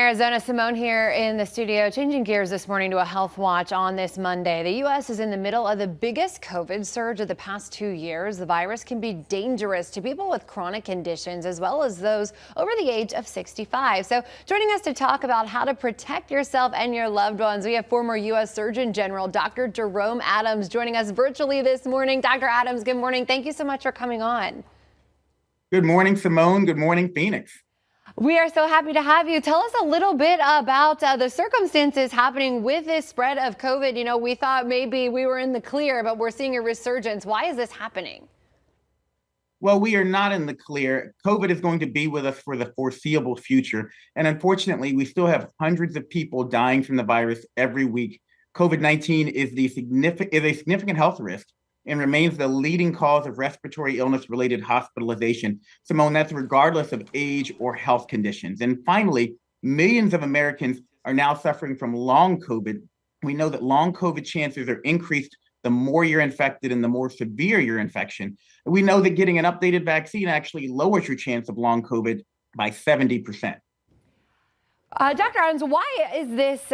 Arizona, Simone here in the studio, changing gears this morning to a health watch on this Monday. The U.S. is in the middle of the biggest COVID surge of the past 2 years. The virus can be dangerous to people with chronic conditions as well as those over the age of 65. So joining us to talk about how to protect yourself and your loved ones, we have former U.S. Surgeon General Dr. Jerome Adams joining us virtually this morning. Dr. Adams, good morning. Thank you so much for coming on. Good morning, Simone. Good morning, Phoenix. We are so happy to have you. Tell us a little bit about the circumstances happening with this spread of COVID. You know, we thought maybe we were in the clear, but we're seeing a resurgence. Why is this happening? Well, we are not in the clear. COVID is going to be with us for the foreseeable future. And unfortunately, we still have hundreds of people dying from the virus every week. COVID-19 is a significant health risk and remains the leading cause of respiratory illness-related hospitalization. Simone, that's regardless of age or health conditions. And finally, millions of Americans are now suffering from long COVID. We know that long COVID chances are increased the more you're infected and the more severe your infection. We know that getting an updated vaccine actually lowers your chance of long COVID by 70%. Dr. Adams, why is this,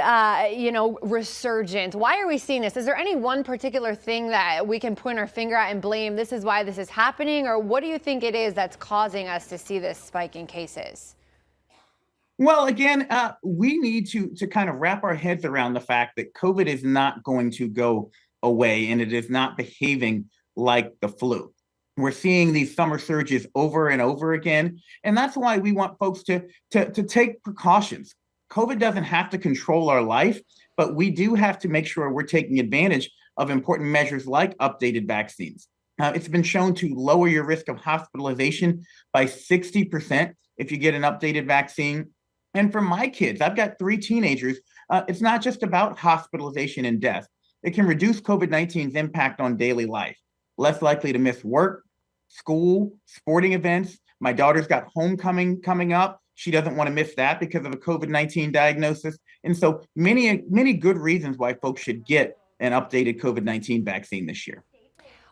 resurgent? Why are we seeing this? Is there any one particular thing that we can point our finger at and blame this is why this is happening? Or what do you think it is that's causing us to see this spike in cases? Well, again, we need to kind of wrap our heads around the fact that COVID is not going to go away and it is not behaving like the flu. We're seeing these summer surges over and over again. And that's why we want folks to take precautions. COVID doesn't have to control our life, but we do have to make sure we're taking advantage of important measures like updated vaccines. It's been shown to lower your risk of hospitalization by 60% if you get an updated vaccine. And for my kids, I've got 3 teenagers. It's not just about hospitalization and death. It can reduce COVID-19's impact on daily life. Less likely to miss work, school, sporting events. My daughter's got homecoming coming up. She doesn't want to miss that because of a COVID-19 diagnosis. And so many good reasons why folks should get an updated COVID-19 vaccine this year.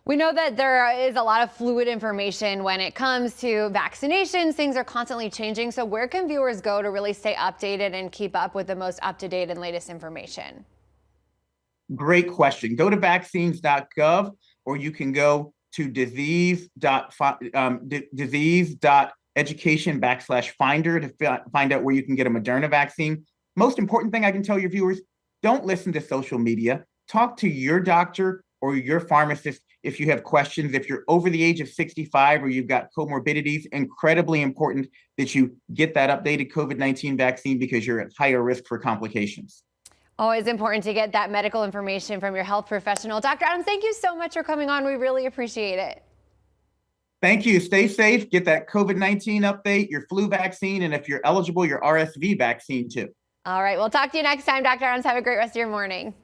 We know that there is a lot of fluid information when it comes to vaccinations. Things are constantly changing. So where can viewers go to really stay updated and keep up with the most up-to-date and latest information? Great question. Go to vaccines.gov, or you can go to disease.education/finder to find out where you can get a Moderna vaccine. Most important thing I can tell your viewers, don't listen to social media. Talk to your doctor or your pharmacist if you have questions. If you're over the age of 65 or you've got comorbidities, incredibly important that you get that updated COVID-19 vaccine because you're at higher risk for complications. Always important to get that medical information from your health professional. Dr. Adams, thank you so much for coming on. We really appreciate it. Thank you. Stay safe. Get that COVID-19 update, your flu vaccine, and if you're eligible, your RSV vaccine too. All right. We'll talk to you next time, Dr. Adams. Have a great rest of your morning.